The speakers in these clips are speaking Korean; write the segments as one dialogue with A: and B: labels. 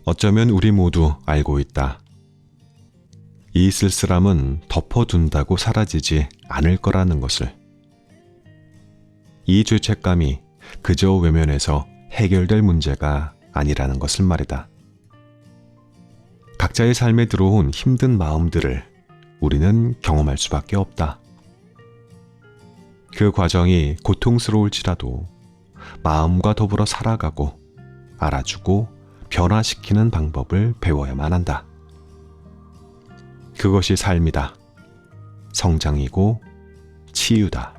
A: 어쩌면 우리 모두 알고 있다. 이 쓸쓸함은 덮어둔다고 사라지지 않을 거라는 것을. 이 죄책감이 그저 외면해서 해결될 문제가 아니라는 것을 말이다. 각자의 삶에 들어온 힘든 마음들을 우리는 경험할 수밖에 없다. 그 과정이 고통스러울지라도 마음과 더불어 살아가고 알아주고 변화시키는 방법을 배워야만 한다. 그것이 삶이다. 성장이고 치유다.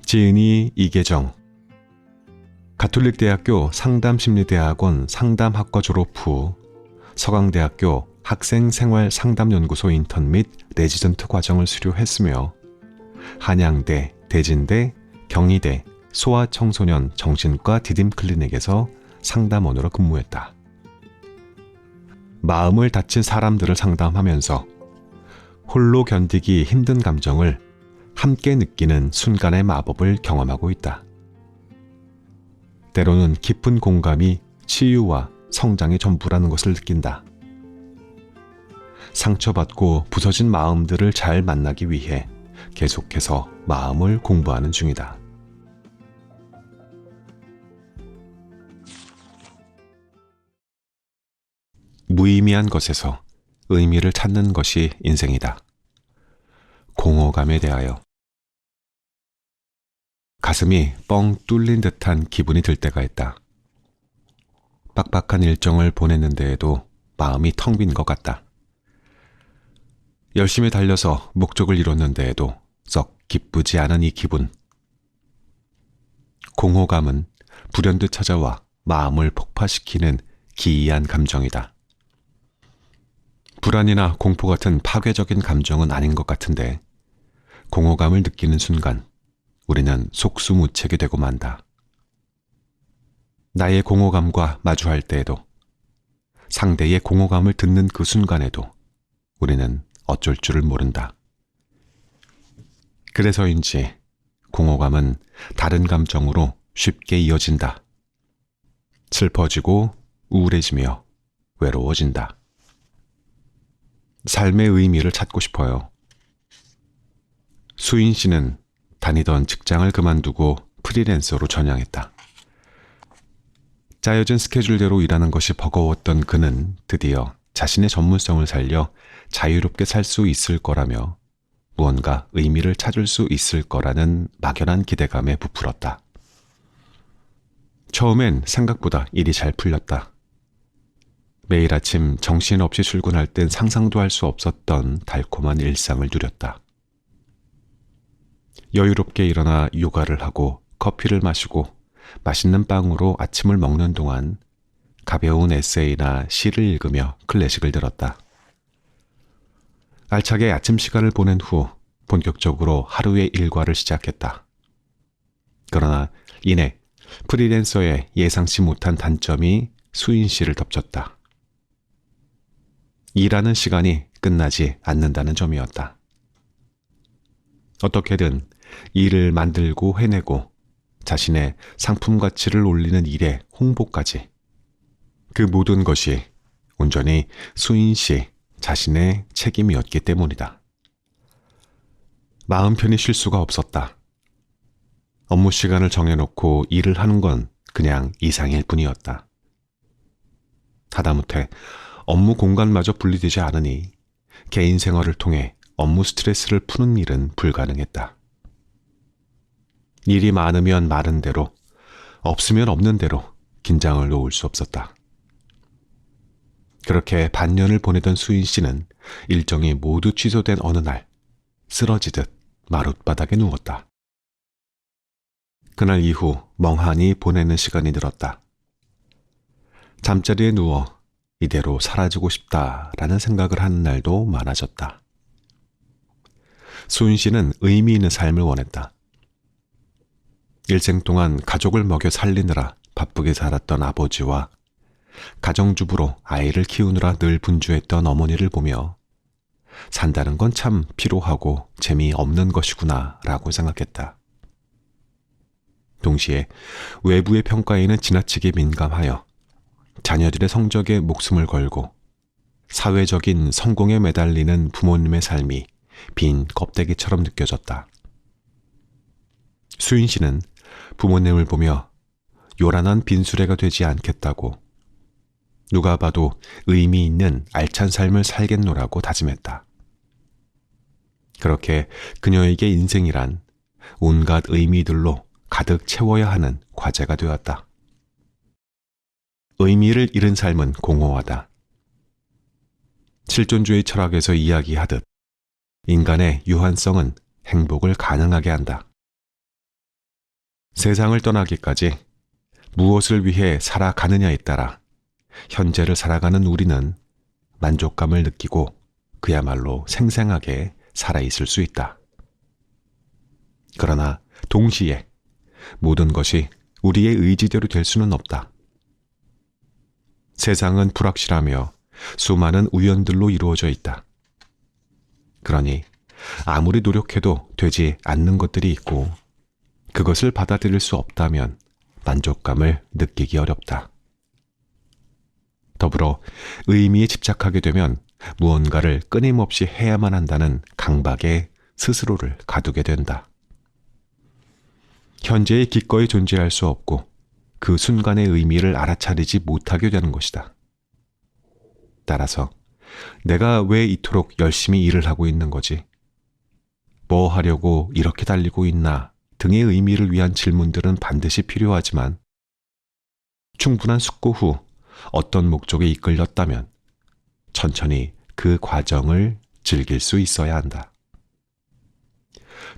A: 지은이 이계정. 가톨릭대학교 상담심리대학원 상담학과 졸업 후 서강대학교 학생생활상담연구소 인턴 및 레지던트 과정을 수료했으며 한양대, 대진대, 경희대 소아청소년 정신과 디딤클리닉에서 상담원으로 근무했다. 마음을 다친 사람들을 상담하면서 홀로 견디기 힘든 감정을 함께 느끼는 순간의 마법을 경험하고 있다. 때로는 깊은 공감이 치유와 성장의 전부라는 것을 느낀다. 상처받고 부서진 마음들을 잘 만나기 위해 계속해서 마음을 공부하는 중이다. 무의미한 것에서 의미를 찾는 것이 인생이다. 공허감에 대하여. 가슴이 뻥 뚫린 듯한 기분이 들 때가 있다. 빡빡한 일정을 보냈는데에도 마음이 텅 빈 것 같다. 열심히 달려서 목적을 이뤘는데에도 썩 기쁘지 않은 이 기분. 공허감은 불현듯 찾아와 마음을 폭파시키는 기이한 감정이다. 불안이나 공포 같은 파괴적인 감정은 아닌 것 같은데 공허감을 느끼는 순간 우리는 속수무책이 되고 만다. 나의 공허감과 마주할 때에도 상대의 공허감을 듣는 그 순간에도 우리는 어쩔 줄을 모른다. 그래서인지 공허감은 다른 감정으로 쉽게 이어진다. 슬퍼지고 우울해지며 외로워진다. 삶의 의미를 찾고 싶어요. 수인 씨는 다니던 직장을 그만두고 프리랜서로 전향했다. 짜여진 스케줄대로 일하는 것이 버거웠던 그는 드디어 자신의 전문성을 살려 자유롭게 살 수 있을 거라며 무언가 의미를 찾을 수 있을 거라는 막연한 기대감에 부풀었다. 처음엔 생각보다 일이 잘 풀렸다. 매일 아침 정신없이 출근할 땐 상상도 할 수 없었던 달콤한 일상을 누렸다. 여유롭게 일어나 요가를 하고 커피를 마시고 맛있는 빵으로 아침을 먹는 동안 가벼운 에세이나 시를 읽으며 클래식을 들었다. 알차게 아침 시간을 보낸 후 본격적으로 하루의 일과를 시작했다. 그러나 이내 프리랜서의 예상치 못한 단점이 수인 씨를 덮쳤다. 일하는 시간이 끝나지 않는다는 점이었다. 어떻게든 일을 만들고 해내고 자신의 상품 가치를 올리는 일에 홍보까지 그 모든 것이 온전히 수인 씨 자신의 책임이었기 때문이다. 마음 편히 쉴 수가 없었다. 업무 시간을 정해놓고 일을 하는 건 그냥 이상일 뿐이었다. 하다못해 업무 공간마저 분리되지 않으니 개인 생활을 통해 업무 스트레스를 푸는 일은 불가능했다. 일이 많으면 많은 대로, 없으면 없는 대로 긴장을 놓을 수 없었다. 그렇게 반년을 보내던 수인 씨는 일정이 모두 취소된 어느 날 쓰러지듯 마룻바닥에 누웠다. 그날 이후 멍하니 보내는 시간이 늘었다. 잠자리에 누워 이대로 사라지고 싶다라는 생각을 하는 날도 많아졌다. 수인 씨는 의미 있는 삶을 원했다. 일생 동안 가족을 먹여 살리느라 바쁘게 살았던 아버지와 가정주부로 아이를 키우느라 늘 분주했던 어머니를 보며 산다는 건 참 피로하고 재미없는 것이구나 라고 생각했다. 동시에 외부의 평가에는 지나치게 민감하여 자녀들의 성적에 목숨을 걸고 사회적인 성공에 매달리는 부모님의 삶이 빈 껍데기처럼 느껴졌다. 수인 씨는 부모님을 보며 요란한 빈수레가 되지 않겠다고 누가 봐도 의미 있는 알찬 삶을 살겠노라고 다짐했다. 그렇게 그녀에게 인생이란 온갖 의미들로 가득 채워야 하는 과제가 되었다. 의미를 잃은 삶은 공허하다. 실존주의 철학에서 이야기하듯 인간의 유한성은 행복을 가능하게 한다. 세상을 떠나기까지 무엇을 위해 살아가느냐에 따라 현재를 살아가는 우리는 만족감을 느끼고 그야말로 생생하게 살아있을 수 있다. 그러나 동시에 모든 것이 우리의 의지대로 될 수는 없다. 세상은 불확실하며 수많은 우연들로 이루어져 있다. 그러니 아무리 노력해도 되지 않는 것들이 있고 그것을 받아들일 수 없다면 만족감을 느끼기 어렵다. 더불어 의미에 집착하게 되면 무언가를 끊임없이 해야만 한다는 강박에 스스로를 가두게 된다. 현재에 기꺼이 존재할 수 없고 그 순간의 의미를 알아차리지 못하게 되는 것이다. 따라서 내가 왜 이토록 열심히 일을 하고 있는 거지? 뭐 하려고 이렇게 달리고 있나 등의 의미를 위한 질문들은 반드시 필요하지만 충분한 숙고 후 어떤 목적에 이끌렸다면 천천히 그 과정을 즐길 수 있어야 한다.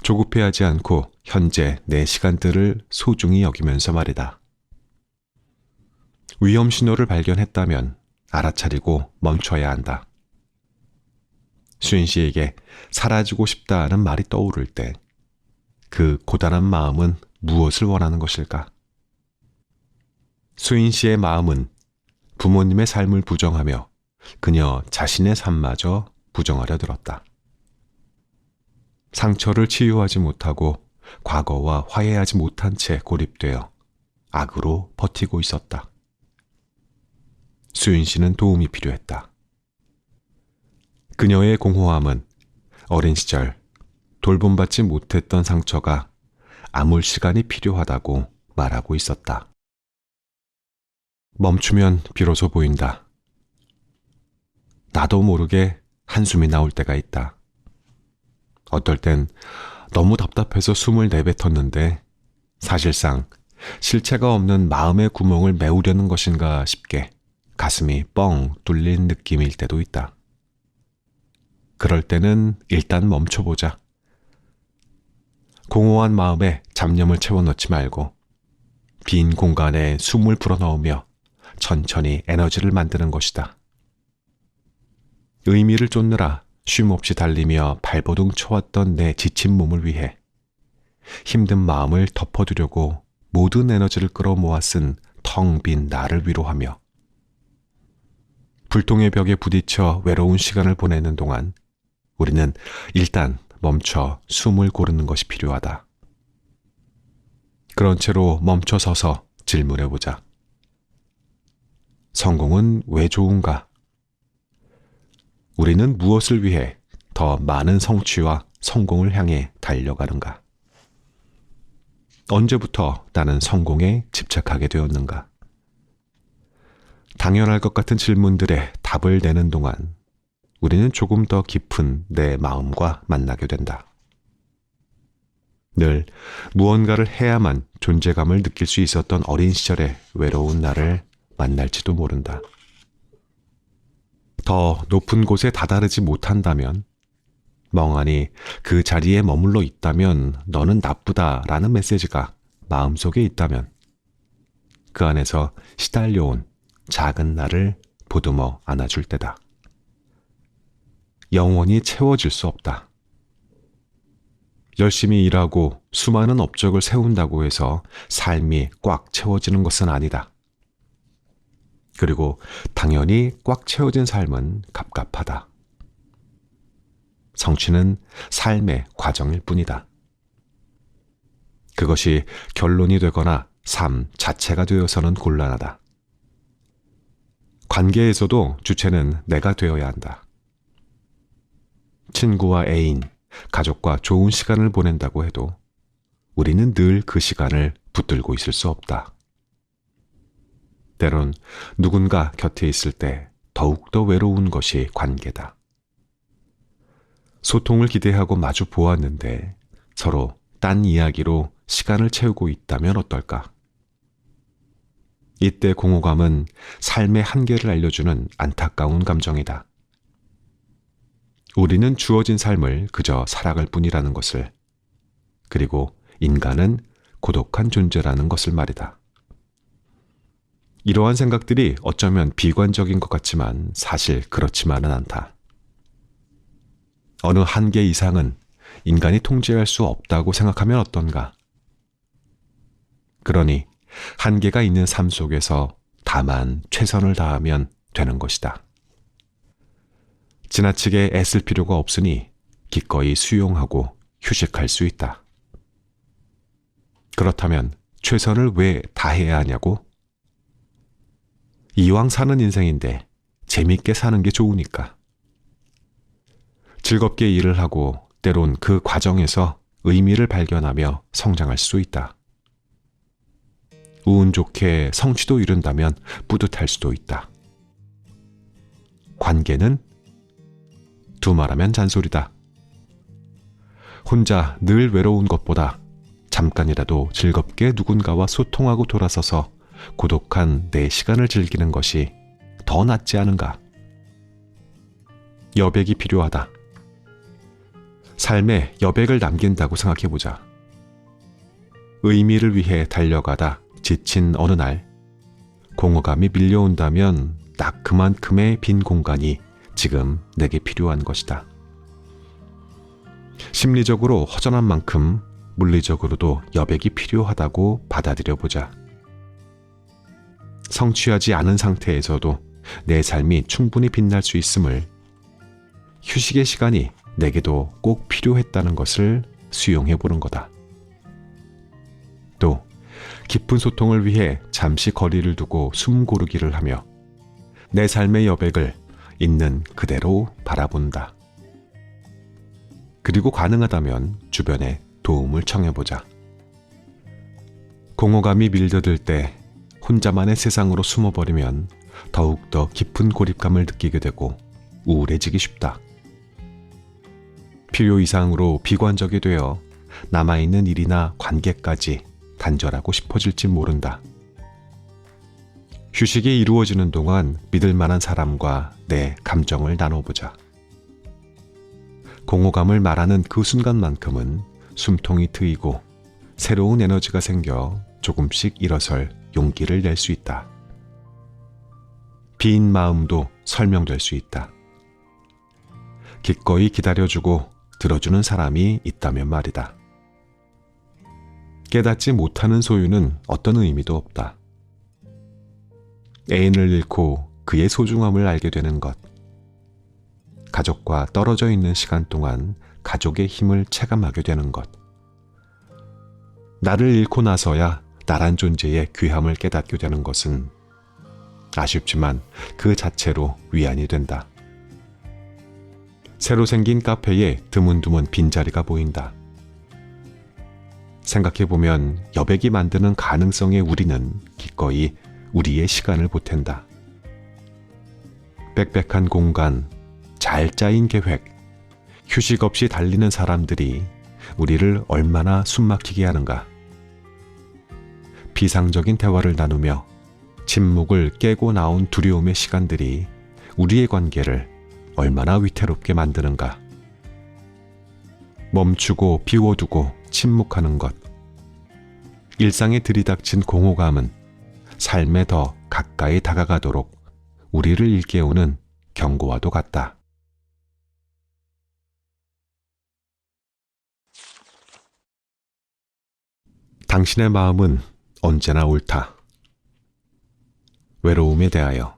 A: 조급해하지 않고 현재 내 시간들을 소중히 여기면서 말이다. 위험 신호를 발견했다면 알아차리고 멈춰야 한다. 수인 씨에게 사라지고 싶다는 말이 떠오를 때 그 고단한 마음은 무엇을 원하는 것일까? 수인 씨의 마음은 부모님의 삶을 부정하며 그녀 자신의 삶마저 부정하려 들었다. 상처를 치유하지 못하고 과거와 화해하지 못한 채 고립되어 악으로 버티고 있었다. 수인 씨는 도움이 필요했다. 그녀의 공허함은 어린 시절 돌봄받지 못했던 상처가 아물 시간이 필요하다고 말하고 있었다. 멈추면 비로소 보인다. 나도 모르게 한숨이 나올 때가 있다. 어떨 땐 너무 답답해서 숨을 내뱉었는데 사실상 실체가 없는 마음의 구멍을 메우려는 것인가 싶게 가슴이 뻥 뚫린 느낌일 때도 있다. 그럴 때는 일단 멈춰보자. 공허한 마음에 잡념을 채워넣지 말고 빈 공간에 숨을 불어넣으며 천천히 에너지를 만드는 것이다. 의미를 쫓느라 쉼없이 달리며 발버둥 쳐왔던 내 지친 몸을 위해 힘든 마음을 덮어두려고 모든 에너지를 끌어모아 쓴 텅 빈 나를 위로하며 불통의 벽에 부딪혀 외로운 시간을 보내는 동안 우리는 일단 멈춰 숨을 고르는 것이 필요하다. 그런 채로 멈춰 서서 질문해보자. 성공은 왜 좋은가? 우리는 무엇을 위해 더 많은 성취와 성공을 향해 달려가는가? 언제부터 나는 성공에 집착하게 되었는가? 당연할 것 같은 질문들에 답을 내는 동안 우리는 조금 더 깊은 내 마음과 만나게 된다. 늘 무언가를 해야만 존재감을 느낄 수 있었던 어린 시절의 외로운 나를 만날지도 모른다. 더 높은 곳에 다다르지 못한다면, 멍하니 그 자리에 머물러 있다면 너는 나쁘다라는 메시지가 마음속에 있다면 그 안에서 시달려온 작은 나를 보듬어 안아줄 때다. 영원히 채워질 수 없다. 열심히 일하고 수많은 업적을 세운다고 해서 삶이 꽉 채워지는 것은 아니다. 그리고 당연히 꽉 채워진 삶은 갑갑하다. 성취는 삶의 과정일 뿐이다. 그것이 결론이 되거나 삶 자체가 되어서는 곤란하다. 관계에서도 주체는 내가 되어야 한다. 친구와 애인, 가족과 좋은 시간을 보낸다고 해도 우리는 늘 그 시간을 붙들고 있을 수 없다. 때론 누군가 곁에 있을 때 더욱더 외로운 것이 관계다. 소통을 기대하고 마주 보았는데 서로 딴 이야기로 시간을 채우고 있다면 어떨까? 이때 공허감은 삶의 한계를 알려주는 안타까운 감정이다. 우리는 주어진 삶을 그저 살아갈 뿐이라는 것을, 그리고 인간은 고독한 존재라는 것을 말이다. 이러한 생각들이 어쩌면 비관적인 것 같지만 사실 그렇지만은 않다. 어느 한계 이상은 인간이 통제할 수 없다고 생각하면 어떤가? 그러니 한계가 있는 삶 속에서 다만 최선을 다하면 되는 것이다. 지나치게 애쓸 필요가 없으니 기꺼이 수용하고 휴식할 수 있다. 그렇다면 최선을 왜 다해야 하냐고? 이왕 사는 인생인데 재밌게 사는 게 좋으니까. 즐겁게 일을 하고 때론 그 과정에서 의미를 발견하며 성장할 수 있다. 운 좋게 성취도 이룬다면 뿌듯할 수도 있다. 관계는 두말하면 잔소리다. 혼자 늘 외로운 것보다 잠깐이라도 즐겁게 누군가와 소통하고 돌아서서 고독한 내 시간을 즐기는 것이 더 낫지 않은가? 여백이 필요하다. 삶에 여백을 남긴다고 생각해보자. 의미를 위해 달려가다 지친 어느 날 공허감이 밀려온다면 딱 그만큼의 빈 공간이 지금 내게 필요한 것이다. 심리적으로 허전한 만큼 물리적으로도 여백이 필요하다고 받아들여보자. 성취하지 않은 상태에서도 내 삶이 충분히 빛날 수 있음을, 휴식의 시간이 내게도 꼭 필요했다는 것을 수용해보는 거다. 또 깊은 소통을 위해 잠시 거리를 두고 숨 고르기를 하며 내 삶의 여백을 있는 그대로 바라본다. 그리고 가능하다면 주변에 도움을 청해보자. 공허감이 밀려들 때 혼자만의 세상으로 숨어버리면 더욱더 깊은 고립감을 느끼게 되고 우울해지기 쉽다. 필요 이상으로 비관적이 되어 남아있는 일이나 관계까지 단절하고 싶어질지 모른다. 휴식이 이루어지는 동안 믿을 만한 사람과 내 감정을 나눠보자. 공허감을 말하는 그 순간만큼은 숨통이 트이고 새로운 에너지가 생겨 조금씩 일어설 용기를 낼 수 있다. 빈 마음도 설명될 수 있다. 기꺼이 기다려주고 들어주는 사람이 있다면 말이다. 깨닫지 못하는 소유는 어떤 의미도 없다. 애인을 잃고 그의 소중함을 알게 되는 것, 가족과 떨어져 있는 시간 동안 가족의 힘을 체감하게 되는 것, 나를 잃고 나서야 나란 존재의 귀함을 깨닫게 되는 것은 아쉽지만 그 자체로 위안이 된다. 새로 생긴 카페에 드문드문 빈자리가 보인다. 생각해보면 여백이 만드는 가능성에 우리는 기꺼이 우리의 시간을 보탠다. 빽빽한 공간, 잘 짜인 계획, 휴식 없이 달리는 사람들이 우리를 얼마나 숨막히게 하는가. 비상적인 대화를 나누며 침묵을 깨고 나온 두려움의 시간들이 우리의 관계를 얼마나 위태롭게 만드는가. 멈추고 비워두고 침묵하는 것, 일상에 들이닥친 공허감은 삶에 더 가까이 다가가도록 우리를 일깨우는 경고와도 같다. 당신의 마음은 언제나 옳다. 외로움에 대하여.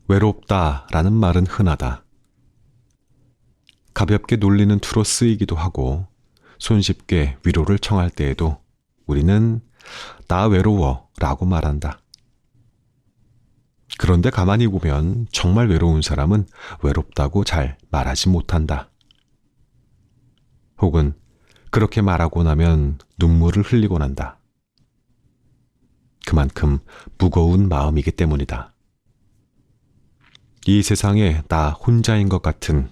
A: 외롭다라는 말은 흔하다. 가볍게 놀리는 투로 쓰이기도 하고 손쉽게 위로를 청할 때에도 우리는 나 외로워 라고 말한다. 그런데 가만히 보면 정말 외로운 사람은 외롭다고 잘 말하지 못한다. 혹은 그렇게 말하고 나면 눈물을 흘리곤 한다. 그만큼 무거운 마음이기 때문이다. 이 세상에 나 혼자인 것 같은,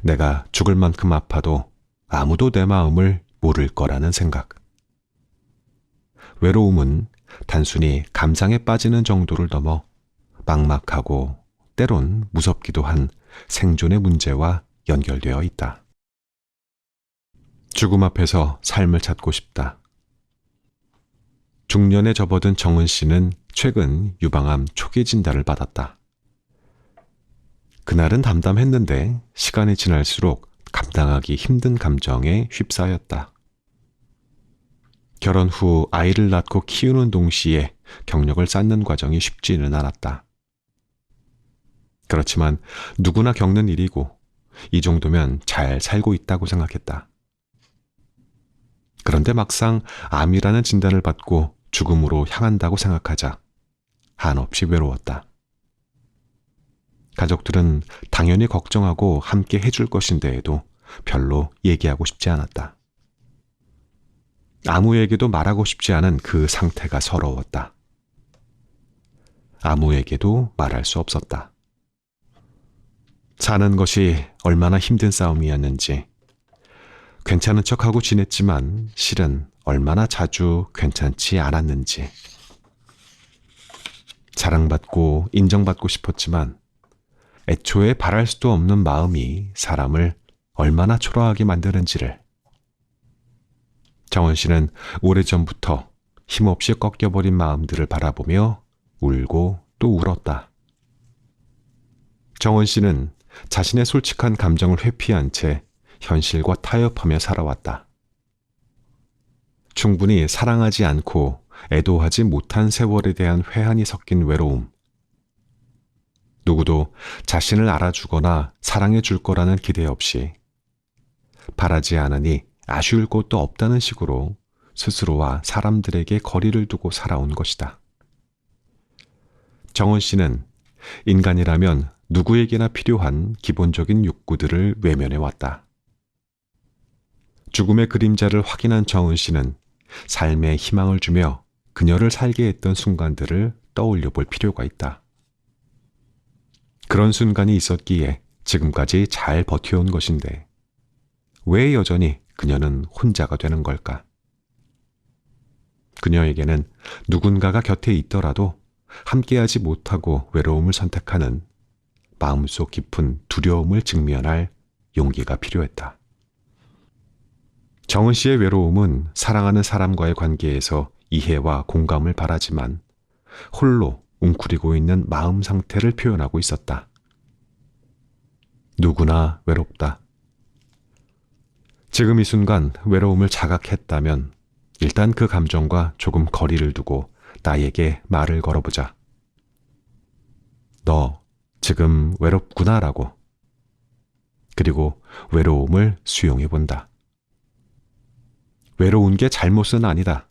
A: 내가 죽을 만큼 아파도 아무도 내 마음을 모를 거라는 생각. 외로움은 단순히 감상에 빠지는 정도를 넘어 막막하고 때론 무섭기도 한 생존의 문제와 연결되어 있다. 죽음 앞에서 삶을 찾고 싶다. 중년에 접어든 정은 씨는 최근 유방암 초기 진단을 받았다. 그날은 담담했는데 시간이 지날수록 감당하기 힘든 감정에 휩싸였다. 결혼 후 아이를 낳고 키우는 동시에 경력을 쌓는 과정이 쉽지는 않았다. 그렇지만 누구나 겪는 일이고 이 정도면 잘 살고 있다고 생각했다. 그런데 막상 암이라는 진단을 받고 죽음으로 향한다고 생각하자 한없이 외로웠다. 가족들은 당연히 걱정하고 함께 해줄 것인데에도 별로 얘기하고 싶지 않았다. 아무에게도 말하고 싶지 않은 그 상태가 서러웠다. 아무에게도 말할 수 없었다. 사는 것이 얼마나 힘든 싸움이었는지, 괜찮은 척하고 지냈지만 실은 얼마나 자주 괜찮지 않았는지, 사랑받고 인정받고 싶었지만 애초에 바랄 수도 없는 마음이 사람을 얼마나 초라하게 만드는지를. 정원 씨는 오래전부터 힘없이 꺾여버린 마음들을 바라보며 울고 또 울었다. 정원 씨는 자신의 솔직한 감정을 회피한 채 현실과 타협하며 살아왔다. 충분히 사랑하지 않고 애도하지 못한 세월에 대한 회한이 섞인 외로움. 누구도 자신을 알아주거나 사랑해 줄 거라는 기대 없이 바라지 않으니 아쉬울 것도 없다는 식으로 스스로와 사람들에게 거리를 두고 살아온 것이다. 정원 씨는 인간이라면 누구에게나 필요한 기본적인 욕구들을 외면해 왔다. 죽음의 그림자를 확인한 정은 씨는 삶에 희망을 주며 그녀를 살게 했던 순간들을 떠올려 볼 필요가 있다. 그런 순간이 있었기에 지금까지 잘 버텨온 것인데 왜 여전히 그녀는 혼자가 되는 걸까? 그녀에게는 누군가가 곁에 있더라도 함께하지 못하고 외로움을 선택하는 마음속 깊은 두려움을 직면할 용기가 필요했다. 정은 씨의 외로움은 사랑하는 사람과의 관계에서 이해와 공감을 바라지만 홀로 웅크리고 있는 마음 상태를 표현하고 있었다. 누구나 외롭다. 지금 이 순간 외로움을 자각했다면 일단 그 감정과 조금 거리를 두고 나에게 말을 걸어보자. 너 지금 외롭구나라고. 그리고 외로움을 수용해본다. 외로운 게 잘못은 아니다.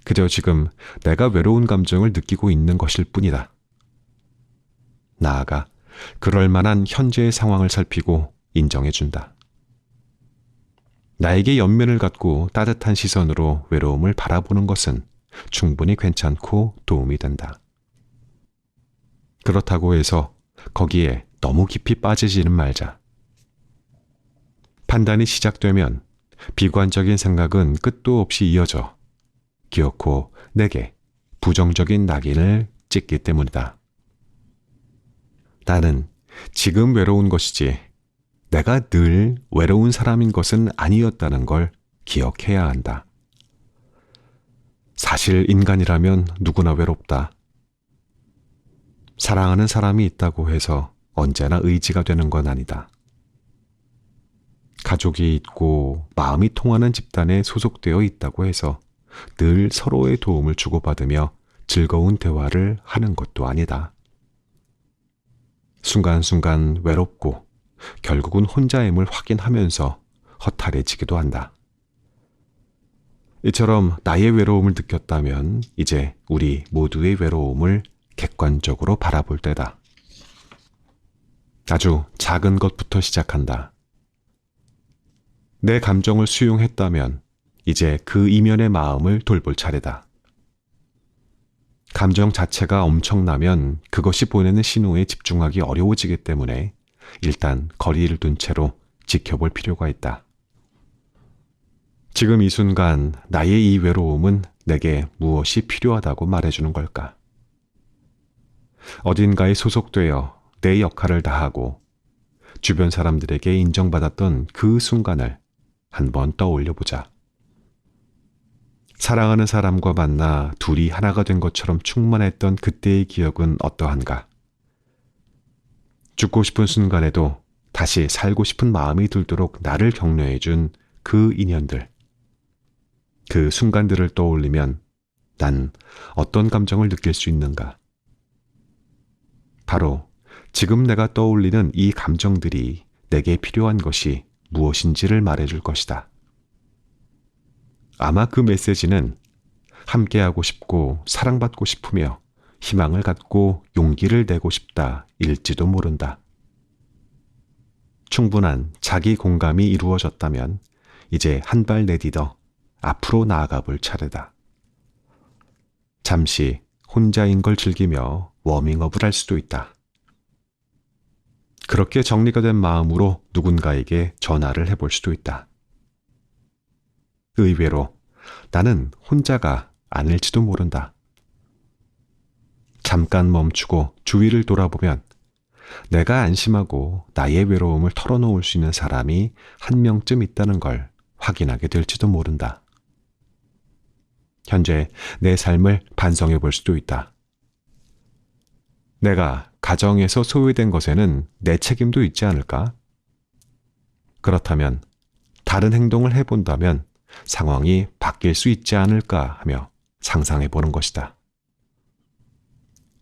A: 그저 지금 내가 외로운 감정을 느끼고 있는 것일 뿐이다. 나아가 그럴 만한 현재의 상황을 살피고 인정해준다. 나에게 연민을 갖고 따뜻한 시선으로 외로움을 바라보는 것은 충분히 괜찮고 도움이 된다. 그렇다고 해서 거기에 너무 깊이 빠지지는 말자. 판단이 시작되면 비관적인 생각은 끝도 없이 이어져 기어코 내게 부정적인 낙인을 찍기 때문이다. 나는 지금 외로운 것이지 내가 늘 외로운 사람인 것은 아니었다는 걸 기억해야 한다. 사실 인간이라면 누구나 외롭다. 사랑하는 사람이 있다고 해서 언제나 의지가 되는 건 아니다. 가족이 있고 마음이 통하는 집단에 소속되어 있다고 해서 늘 서로의 도움을 주고받으며 즐거운 대화를 하는 것도 아니다. 순간순간 외롭고 결국은 혼자임을 확인하면서 허탈해지기도 한다. 이처럼 나의 외로움을 느꼈다면 이제 우리 모두의 외로움을 객관적으로 바라볼 때다. 아주 작은 것부터 시작한다. 내 감정을 수용했다면 이제 그 이면의 마음을 돌볼 차례다. 감정 자체가 엄청나면 그것이 보내는 신호에 집중하기 어려워지기 때문에 일단 거리를 둔 채로 지켜볼 필요가 있다. 지금 이 순간 나의 이 외로움은 내게 무엇이 필요하다고 말해주는 걸까? 어딘가에 소속되어 내 역할을 다하고 주변 사람들에게 인정받았던 그 순간을 한번 떠올려 보자. 사랑하는 사람과 만나 둘이 하나가 된 것처럼 충만했던 그때의 기억은 어떠한가? 죽고 싶은 순간에도 다시 살고 싶은 마음이 들도록 나를 격려해준 그 인연들. 그 순간들을 떠올리면 난 어떤 감정을 느낄 수 있는가? 바로 지금 내가 떠올리는 이 감정들이 내게 필요한 것이 무엇인지를 말해줄 것이다. 아마 그 메시지는 함께하고 싶고 사랑받고 싶으며 희망을 갖고 용기를 내고 싶다 일지도 모른다. 충분한 자기 공감이 이루어졌다면 이제 한 발 내딛어 앞으로 나아가 볼 차례다. 잠시 혼자인 걸 즐기며 워밍업을 할 수도 있다. 그렇게 정리가 된 마음으로 누군가에게 전화를 해볼 수도 있다. 의외로 나는 혼자가 아닐지도 모른다. 잠깐 멈추고 주위를 돌아보면 내가 안심하고 나의 외로움을 털어놓을 수 있는 사람이 한 명쯤 있다는 걸 확인하게 될지도 모른다. 현재 내 삶을 반성해 볼 수도 있다. 내가 가정에서 소외된 것에는 내 책임도 있지 않을까? 그렇다면 다른 행동을 해본다면 상황이 바뀔 수 있지 않을까 하며 상상해 보는 것이다.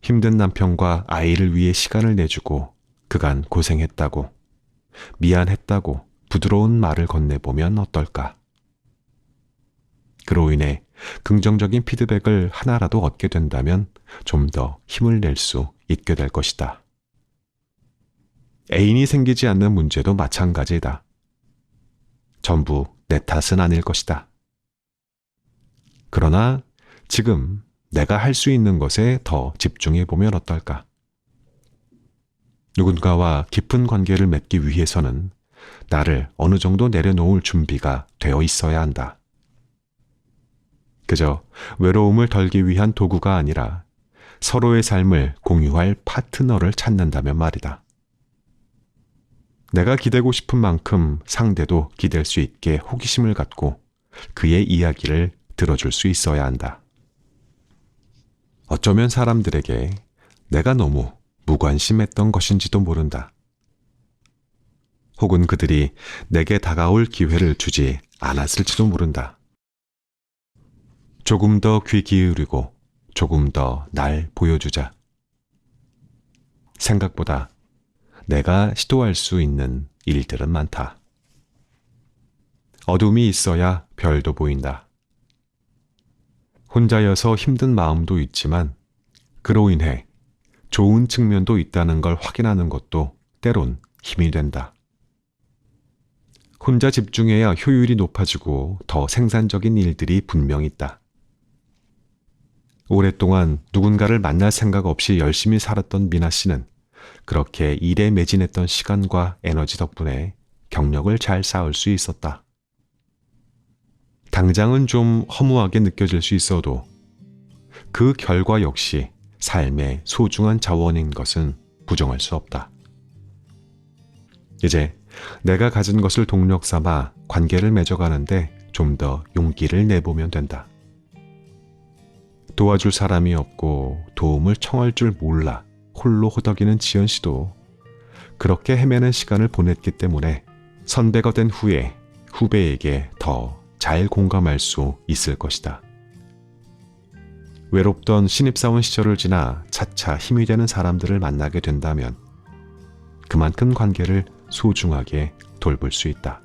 A: 힘든 남편과 아이를 위해 시간을 내주고 그간 고생했다고, 미안했다고 부드러운 말을 건네보면 어떨까? 그로 인해 긍정적인 피드백을 하나라도 얻게 된다면 좀 더 힘을 낼 수 있게 될 것이다. 애인이 생기지 않는 문제도 마찬가지다. 전부 내 탓은 아닐 것이다. 그러나 지금 내가 할 수 있는 것에 더 집중해 보면 어떨까? 누군가와 깊은 관계를 맺기 위해서는 나를 어느 정도 내려놓을 준비가 되어 있어야 한다. 그저 외로움을 덜기 위한 도구가 아니라 서로의 삶을 공유할 파트너를 찾는다면 말이다. 내가 기대고 싶은 만큼 상대도 기댈 수 있게 호기심을 갖고 그의 이야기를 들어줄 수 있어야 한다. 어쩌면 사람들에게 내가 너무 무관심했던 것인지도 모른다. 혹은 그들이 내게 다가올 기회를 주지 않았을지도 모른다. 조금 더 귀 기울이고 조금 더 날 보여주자. 생각보다 내가 시도할 수 있는 일들은 많다. 어둠이 있어야 별도 보인다. 혼자여서 힘든 마음도 있지만 그로 인해 좋은 측면도 있다는 걸 확인하는 것도 때론 힘이 된다. 혼자 집중해야 효율이 높아지고 더 생산적인 일들이 분명 있다. 오랫동안 누군가를 만날 생각 없이 열심히 살았던 미나 씨는 그렇게 일에 매진했던 시간과 에너지 덕분에 경력을 잘 쌓을 수 있었다. 당장은 좀 허무하게 느껴질 수 있어도 그 결과 역시 삶의 소중한 자원인 것은 부정할 수 없다. 이제 내가 가진 것을 동력 삼아 관계를 맺어가는데 좀 더 용기를 내보면 된다. 도와줄 사람이 없고 도움을 청할 줄 몰라 홀로 호덕이는 지연 씨도 그렇게 헤매는 시간을 보냈기 때문에 선배가 된 후에 후배에게 더 잘 공감할 수 있을 것이다. 외롭던 신입사원 시절을 지나 차차 힘이 되는 사람들을 만나게 된다면 그만큼 관계를 소중하게 돌볼 수 있다.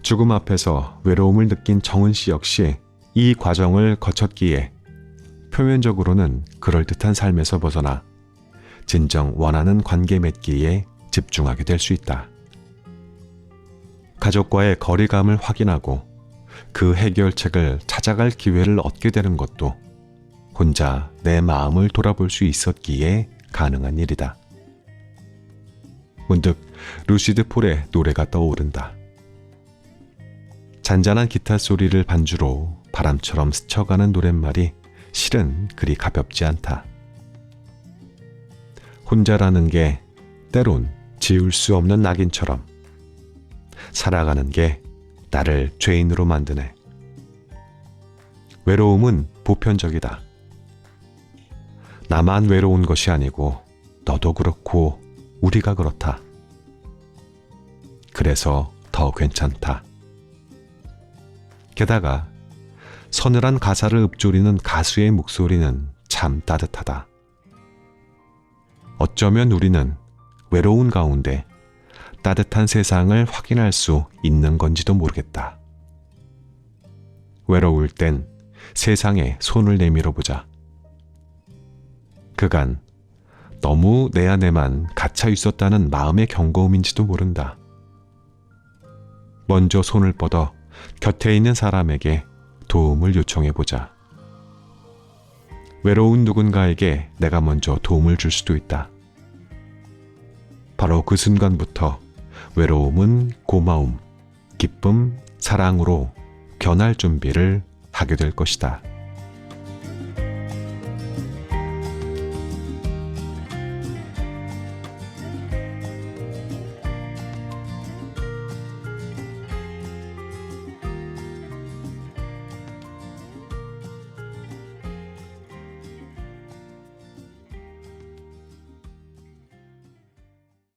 A: 죽음 앞에서 외로움을 느낀 정은 씨 역시 이 과정을 거쳤기에 표면적으로는 그럴듯한 삶에서 벗어나 진정 원하는 관계 맺기에 집중하게 될 수 있다. 가족과의 거리감을 확인하고 그 해결책을 찾아갈 기회를 얻게 되는 것도 혼자 내 마음을 돌아볼 수 있었기에 가능한 일이다. 문득 루시드 폴의 노래가 떠오른다. 잔잔한 기타 소리를 반주로 바람처럼 스쳐가는 노랫말이 실은 그리 가볍지 않다. 혼자라는 게 때론 지울 수 없는 낙인처럼 살아가는 게 나를 죄인으로 만드네. 외로움은 보편적이다. 나만 외로운 것이 아니고 너도 그렇고 우리가 그렇다. 그래서 더 괜찮다. 게다가 서늘한 가사를 읊조리는 가수의 목소리는 참 따뜻하다. 어쩌면 우리는 외로운 가운데 따뜻한 세상을 확인할 수 있는 건지도 모르겠다. 외로울 땐 세상에 손을 내밀어 보자. 그간 너무 내 안에만 갇혀 있었다는 마음의 경고음인지도 모른다. 먼저 손을 뻗어 곁에 있는 사람에게 도움을 요청해 보자. 외로운 누군가에게 내가 먼저 도움을 줄 수도 있다. 바로 그 순간부터 외로움은 고마움, 기쁨, 사랑으로 변할 준비를 하게 될 것이다.